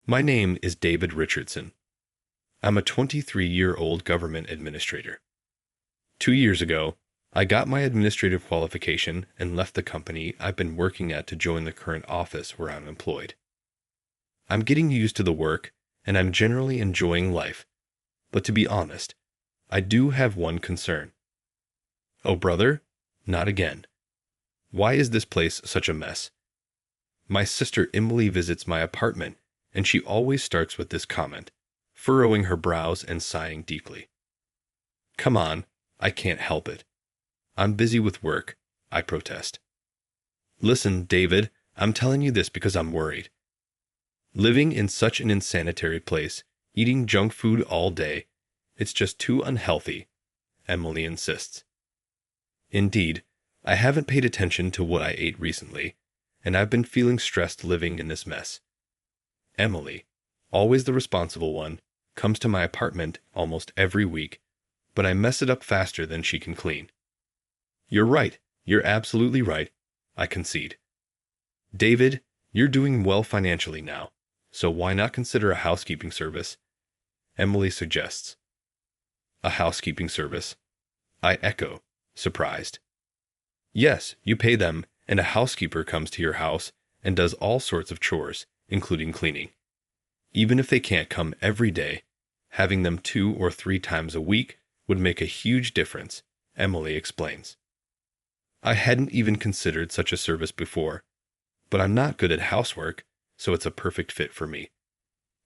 My name is David Richardson. I'm a 23-year-old government administrator. 2 years ago, I got my administrative qualification and left the company I've been working at to join the current office where I'm employed. I'm getting used to the work, and I'm generally enjoying life. But to be honest, I do have one concern. Oh, brother? Not again. Why is this place such a mess? My sister Emily visits my apartment, and she always starts with this comment, furrowing her brows and sighing deeply. Come on, I can't help it. I'm busy with work, I protest. Listen, David, I'm telling you this because I'm worried. Living in such an insanitary place, eating junk food all day, it's just too unhealthy, Emily insists. Indeed, I haven't paid attention to what I ate recently, and I've been feeling stressed living in this mess. Emily, always the responsible one, comes to my apartment almost every week, but I mess it up faster than she can clean. You're right. You're absolutely right, I concede. David, you're doing well financially now, so why not consider a housekeeping service? Emily suggests. A housekeeping service? I echo, surprised. Yes, you pay them, and a housekeeper comes to your house and does all sorts of chores, including cleaning. Even if they can't come every day, having them 2 or 3 times a week would make a huge difference, Emily explains. I hadn't even considered such a service before, but I'm not good at housework, so it's a perfect fit for me.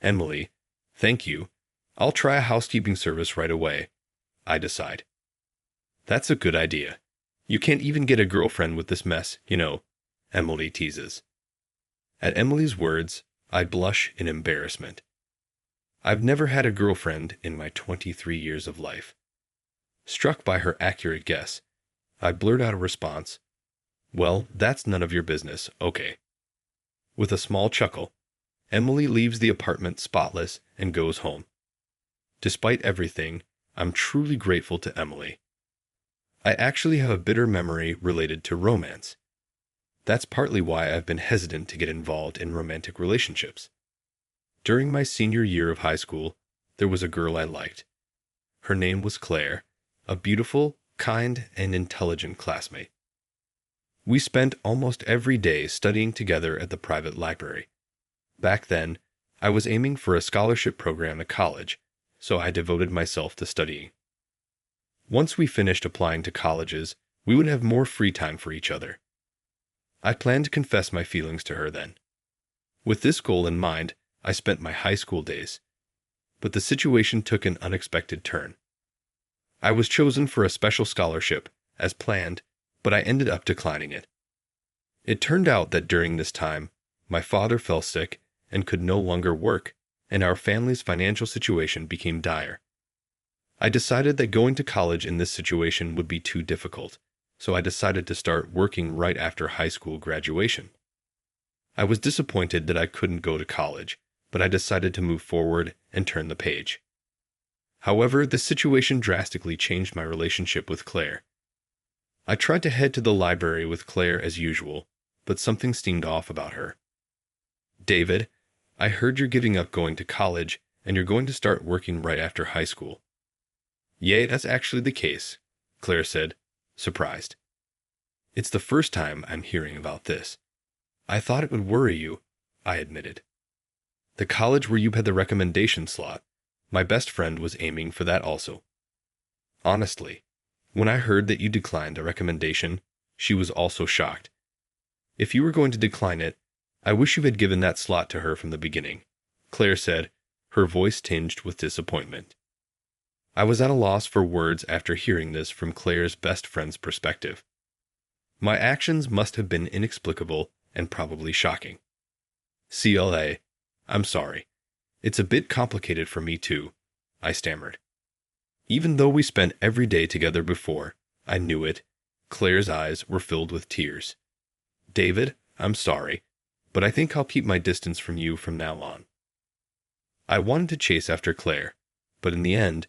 Emily, thank you. I'll try a housekeeping service right away, I decide. That's a good idea. You can't even get a girlfriend with this mess, you know, Emily teases. At Emily's words, I blush in embarrassment. I've never had a girlfriend in my 23 years of life. Struck by her accurate guess, I blurt out a response. Well, that's none of your business, okay. With a small chuckle, Emily leaves the apartment spotless and goes home. Despite everything, I'm truly grateful to Emily. I actually have a bitter memory related to romance. That's partly why I've been hesitant to get involved in romantic relationships. During my senior year of high school, there was a girl I liked. Her name was Claire, a beautiful, kind, and intelligent classmate. We spent almost every day studying together at the private library. Back then, I was aiming for a scholarship program at college, so I devoted myself to studying. Once we finished applying to colleges, we would have more free time for each other. I planned to confess my feelings to her then. With this goal in mind, I spent my high school days. But the situation took an unexpected turn. I was chosen for a special scholarship, as planned, but I ended up declining it. It turned out that during this time, my father fell sick and could no longer work, and our family's financial situation became dire. I decided that going to college in this situation would be too difficult, so I decided to start working right after high school graduation. I was disappointed that I couldn't go to college, but I decided to move forward and turn the page. However, the situation drastically changed my relationship with Claire. I tried to head to the library with Claire as usual, but something seemed off about her. David, I heard you're giving up going to college and you're going to start working right after high school. Yay, that's actually the case, Claire said, surprised. It's the first time I'm hearing about this. I thought it would worry you, I admitted. The college where you had the recommendation slot, my best friend was aiming for that also. Honestly, when I heard that you declined a recommendation, she was also shocked. If you were going to decline it, I wish you had given that slot to her from the beginning, Claire said, her voice tinged with disappointment. I was at a loss for words after hearing this from Claire's best friend's perspective. My actions must have been inexplicable and probably shocking. CLA, I'm sorry. It's a bit complicated for me too, I stammered. Even though we spent every day together before, I knew it. Claire's eyes were filled with tears. David, I'm sorry, but I think I'll keep my distance from you from now on. I wanted to chase after Claire, but in the end,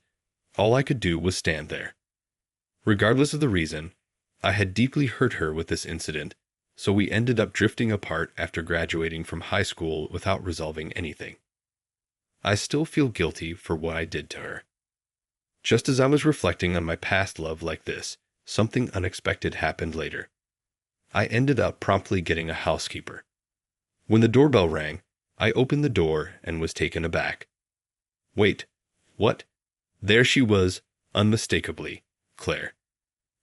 all I could do was stand there. Regardless of the reason, I had deeply hurt her with this incident, so we ended up drifting apart after graduating from high school without resolving anything. I still feel guilty for what I did to her. Just as I was reflecting on my past love like this, something unexpected happened later. I ended up promptly getting a housekeeper. When the doorbell rang, I opened the door and was taken aback. Wait, what? There she was, unmistakably, Claire.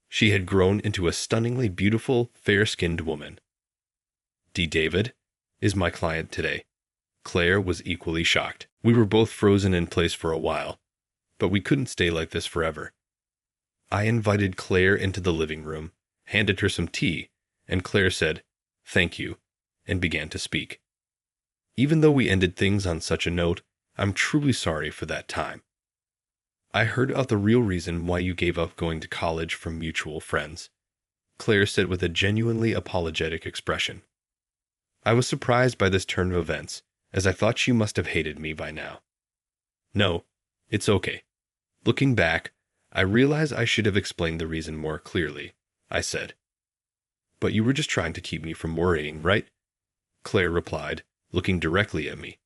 She had grown into a stunningly beautiful, fair-skinned woman. D. David is my client today. Claire was equally shocked. We were both frozen in place for a while, but we couldn't stay like this forever. I invited Claire into the living room, handed her some tea, and Claire said, "Thank you," and began to speak. Even though we ended things on such a note, I'm truly sorry for that time. I heard of the real reason why you gave up going to college from mutual friends, Claire said with a genuinely apologetic expression. I was surprised by this turn of events, as I thought she must have hated me by now. No, it's okay. Looking back, I realize I should have explained the reason more clearly, I said. But you were just trying to keep me from worrying, right? Claire replied, looking directly at me.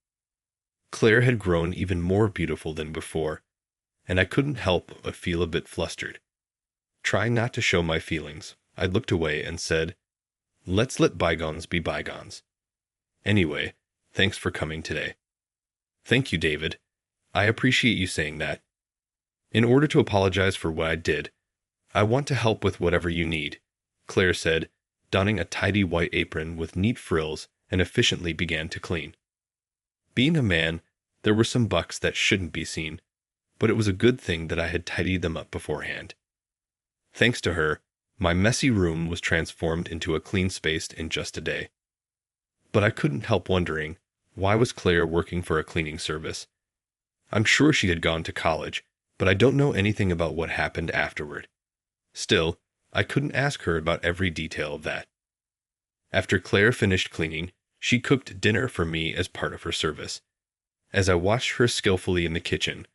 Claire had grown even more beautiful than before, and I couldn't help but feel a bit flustered. Trying not to show my feelings, I looked away and said, "Let's let bygones be bygones. Anyway, thanks for coming today." "Thank you, David. I appreciate you saying that. In order to apologize for what I did, I want to help with whatever you need," Claire said, donning a tidy white apron with neat frills and efficiently began to clean. Being a man, there were some bucks that shouldn't be seen, but it was a good thing that I had tidied them up beforehand. Thanks to her, my messy room was transformed into a clean space in just a day. But I couldn't help wondering, why was Claire working for a cleaning service? I'm sure she had gone to college, but I don't know anything about what happened afterward. Still, I couldn't ask her about every detail of that. After Claire finished cleaning, she cooked dinner for me as part of her service. As I watched her skillfully in the kitchen,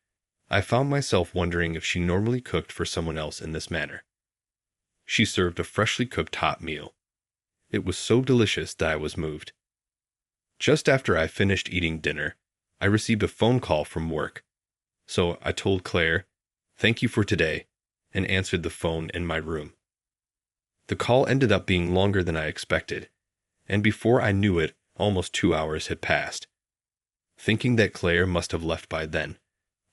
I found myself wondering if she normally cooked for someone else in this manner. She served a freshly cooked hot meal. It was so delicious that I was moved. Just after I finished eating dinner, I received a phone call from work. So I told Claire, "Thank you for today," and answered the phone in my room. The call ended up being longer than I expected, and before I knew it, almost 2 hours had passed. Thinking that Claire must have left by then,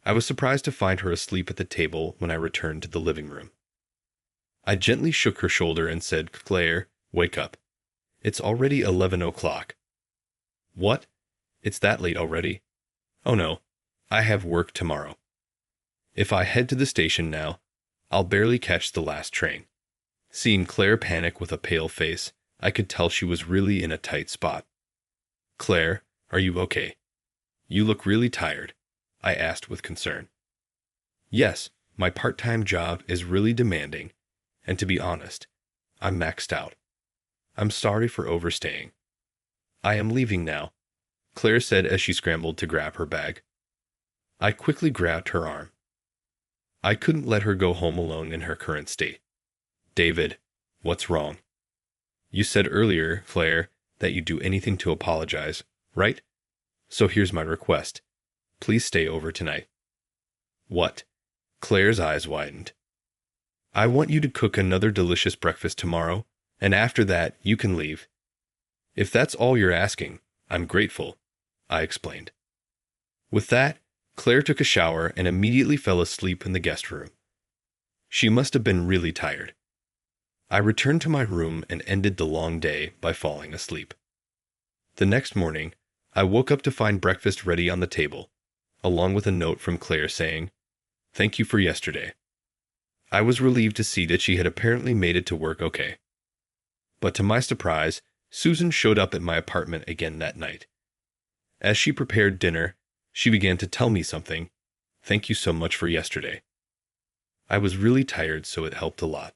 I was surprised to find her asleep at the table when I returned to the living room. I gently shook her shoulder and said, "Claire, wake up. It's already 11 o'clock. "What? It's that late already? Oh no, I have work tomorrow. If I head to the station now, I'll barely catch the last train." Seeing Claire panic with a pale face, I could tell she was really in a tight spot. "Claire, are you okay? You look really tired," I asked with concern. "Yes, my part-time job is really demanding, and to be honest, I'm maxed out. I'm sorry for overstaying. I am leaving now," Claire said as she scrambled to grab her bag. I quickly grabbed her arm. I couldn't let her go home alone in her current state. "David, what's wrong? You said earlier, Claire, that you'd do anything to apologize, right? So here's my request. Please stay over tonight." "What?" Claire's eyes widened. "I want you to cook another delicious breakfast tomorrow, and after that, you can leave." "If that's all you're asking, I'm grateful," I explained. With that, Claire took a shower and immediately fell asleep in the guest room. She must have been really tired. I returned to my room and ended the long day by falling asleep. The next morning, I woke up to find breakfast ready on the table, along with a note from Claire saying, "Thank you for yesterday." I was relieved to see that she had apparently made it to work okay. But to my surprise, Susan showed up at my apartment again that night. As she prepared dinner, she began to tell me something. "Thank you so much for yesterday. I was really tired, so it helped a lot."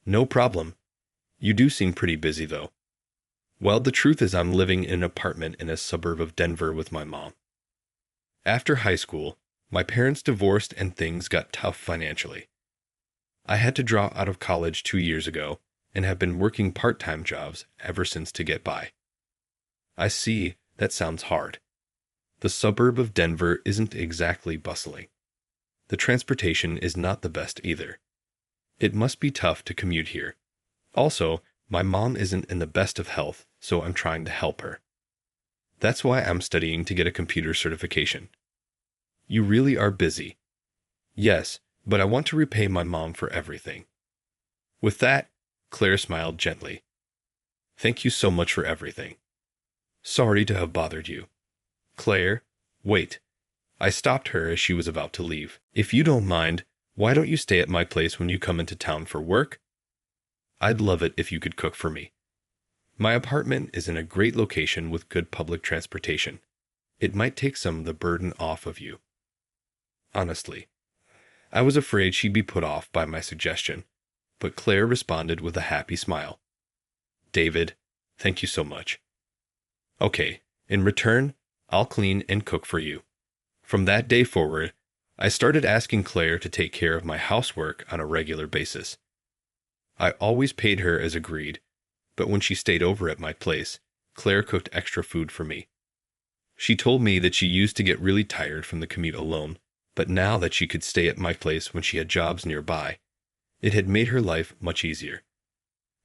"No problem. You do seem pretty busy, though." "Well, the truth is I'm living in an apartment in a suburb of Denver with my mom. After high school, my parents divorced and things got tough financially. I had to drop out of college 2 years ago and have been working part-time jobs ever since to get by." "I see. That sounds hard. The suburb of Denver isn't exactly bustling. The transportation is not the best either. It must be tough to commute here. Also, my mom isn't in the best of health, so I'm trying to help her. That's why I'm studying to get a computer certification. You really are busy. Yes, but I want to repay my mom for everything. With that, Claire smiled gently. Thank you so much for everything. Sorry to have bothered you. Claire, wait. I stopped her as she was about to leave. If you don't mind, why don't you stay at my place when you come into town for work? I'd love it if you could cook for me. My apartment is in a great location with good public transportation. It might take some of the burden off of you. Honestly, I was afraid she'd be put off by my suggestion, but Claire responded with a happy smile. David, thank you so much. Okay, in return, I'll clean and cook for you. From that day forward, I started asking Claire to take care of my housework on a regular basis. I always paid her as agreed, but when she stayed over at my place, Claire cooked extra food for me. She told me that she used to get really tired from the commute alone, but now that she could stay at my place when she had jobs nearby, it had made her life much easier.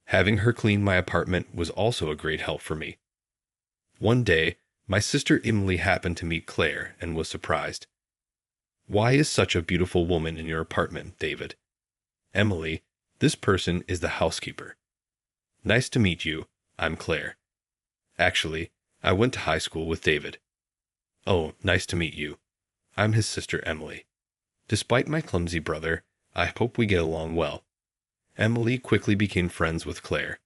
Having her clean my apartment was also a great help for me. One day, my sister Emily happened to meet Claire and was surprised. Why is such a beautiful woman in your apartment, David? Emily, this person is the housekeeper. Nice to meet you. I'm Claire. Actually, I went to high school with David. Oh, nice to meet you. I'm his sister Emily. Despite my clumsy brother, I hope we get along well. Emily quickly became friends with Claire.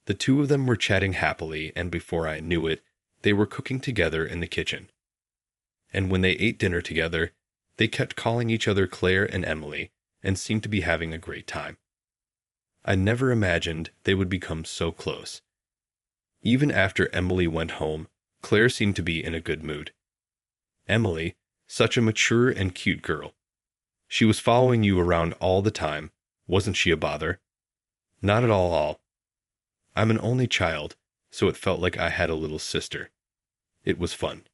The two of them were chatting happily, and before I knew it, they were cooking together in the kitchen. And when they ate dinner together, they kept calling each other Claire and Emily, and seemed to be having a great time. I never imagined they would become so close. Even after Emily went home, Claire seemed to be in a good mood. Emily, such a mature and cute girl. She was following you around all the time. Wasn't she a bother? Not at all. I'm an only child, so it felt like I had a little sister. It was fun.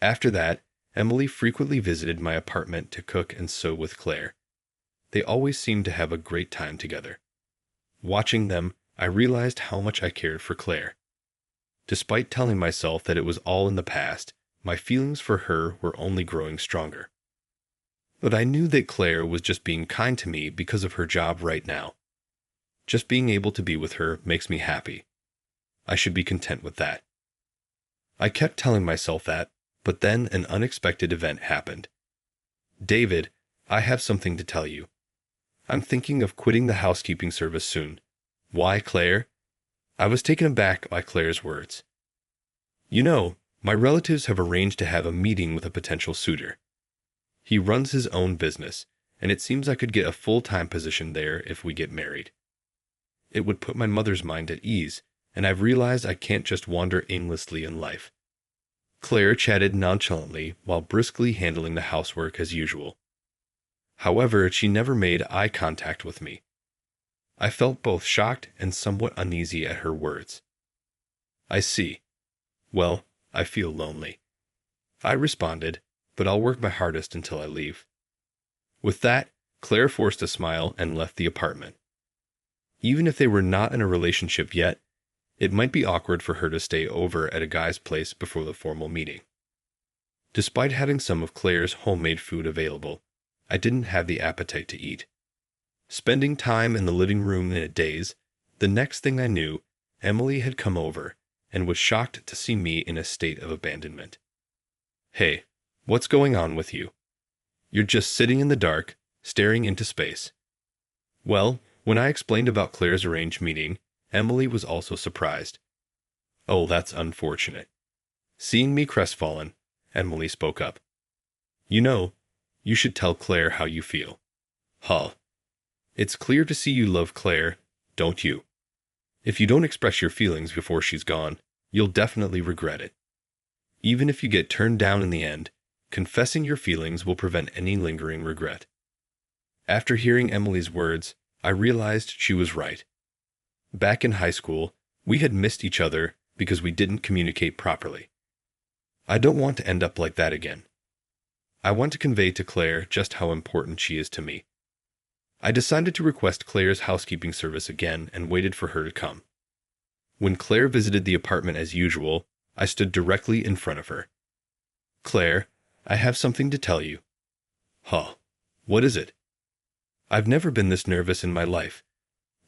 After that, Emily frequently visited my apartment to cook and sew with Claire. They always seemed to have a great time together. Watching them, I realized how much I cared for Claire. Despite telling myself that it was all in the past, my feelings for her were only growing stronger. But I knew that Claire was just being kind to me because of her job right now. Just being able to be with her makes me happy. I should be content with that. I kept telling myself that, but then an unexpected event happened. David, I have something to tell you. I'm thinking of quitting the housekeeping service soon. Why, Claire? I was taken aback by Claire's words. You know, my relatives have arranged to have a meeting with a potential suitor. He runs his own business, and it seems I could get a full-time position there if we get married. It would put my mother's mind at ease, and I've realized I can't just wander aimlessly in life. Claire chatted nonchalantly while briskly handling the housework as usual. However, she never made eye contact with me. I felt both shocked and somewhat uneasy at her words. I see. Well, I feel lonely. I responded, but I'll work my hardest until I leave. With that, Claire forced a smile and left the apartment. Even if they were not in a relationship yet, it might be awkward for her to stay over at a guy's place before the formal meeting. Despite having some of Claire's homemade food available, I didn't have the appetite to eat. Spending time in the living room in a daze, the next thing I knew, Emily had come over and was shocked to see me in a state of abandonment. Hey, what's going on with you? You're just sitting in the dark, staring into space. Well, when I explained about Claire's arranged meeting, Emily was also surprised. Oh, that's unfortunate. Seeing me crestfallen, Emily spoke up. You know, you should tell Claire how you feel. Huh. It's clear to see you love Claire, don't you? If you don't express your feelings before she's gone, you'll definitely regret it. Even if you get turned down in the end, confessing your feelings will prevent any lingering regret. After hearing Emily's words, I realized she was right. Back in high school, we had missed each other because we didn't communicate properly. I don't want to end up like that again. I want to convey to Claire just how important she is to me. I decided to request Claire's housekeeping service again and waited for her to come. When Claire visited the apartment as usual, I stood directly in front of her. "Claire, I have something to tell you." "Huh, what is it?" "I've never been this nervous in my life,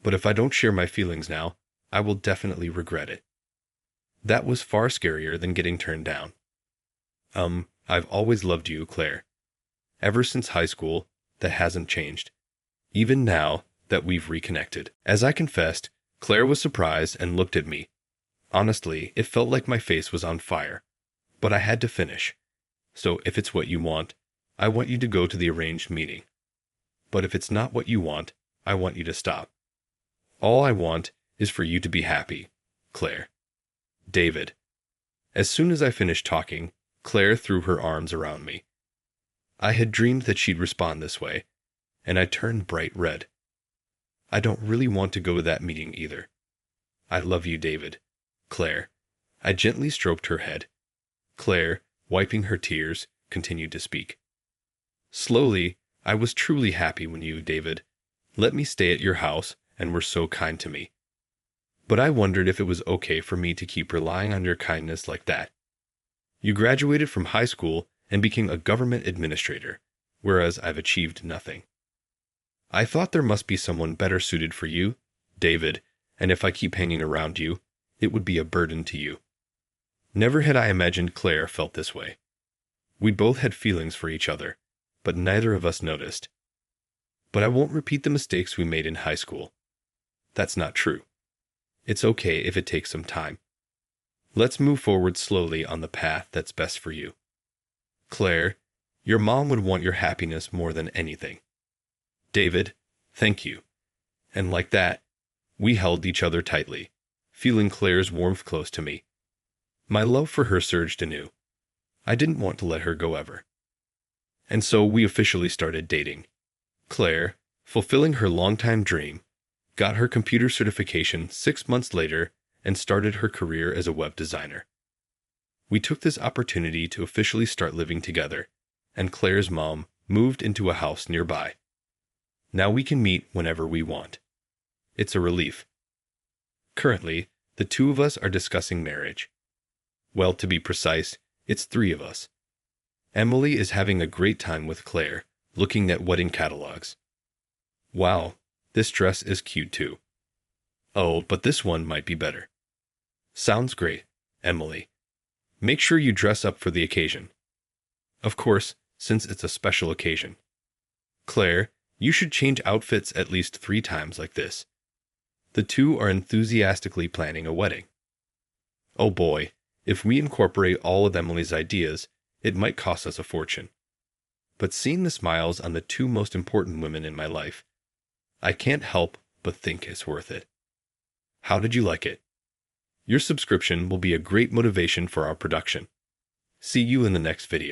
but if I don't share my feelings now, I will definitely regret it." That was far scarier than getting turned down. I've always loved you, Claire. Ever since high school, that hasn't changed. Even now that we've reconnected." As I confessed, Claire was surprised and looked at me. Honestly, it felt like my face was on fire. But I had to finish. "So if it's what you want, I want you to go to the arranged meeting. But if it's not what you want, I want you to stop. All I want is for you to be happy, Claire." David. As soon as I finished talking, Claire threw her arms around me. I had dreamed that she'd respond this way, and I turned bright red. "I don't really want to go to that meeting either. I love you, David." "Claire." I gently stroked her head. Claire, wiping her tears, continued to speak. "Slowly, I was truly happy when you, David, let me stay at your house and were so kind to me. But I wondered if it was okay for me to keep relying on your kindness like that. You graduated from high school and became a government administrator, whereas I've achieved nothing. I thought there must be someone better suited for you, David, and if I keep hanging around you, it would be a burden to you." Never had I imagined Claire felt this way. We both had feelings for each other, but neither of us noticed. "But I won't repeat the mistakes we made in high school." That's not true. It's okay if it takes some time. Let's move forward slowly on the path that's best for you. Claire, your mom would want your happiness more than anything. David, thank you. And like that, we held each other tightly, feeling Claire's warmth close to me. My love for her surged anew. I didn't want to let her go ever. And so we officially started dating. Claire, fulfilling her longtime dream, got her computer certification 6 months later and started her career as a web designer. We took this opportunity to officially start living together, and Claire's mom moved into a house nearby. Now we can meet whenever we want. It's a relief. Currently, the two of us are discussing marriage. Well, to be precise, it's 3 of us. Emily is having a great time with Claire, looking at wedding catalogs. "Wow, this dress is cute too. Oh, but this one might be better." "Sounds great, Emily. Make sure you dress up for the occasion." "Of course, since it's a special occasion." "Claire, you should change outfits at least 3 times like this." The two are enthusiastically planning a wedding. Oh boy, if we incorporate all of Emily's ideas, it might cost us a fortune. But seeing the smiles on the 2 most important women in my life, I can't help but think it's worth it. How did you like it? Your subscription will be a great motivation for our production. See you in the next video.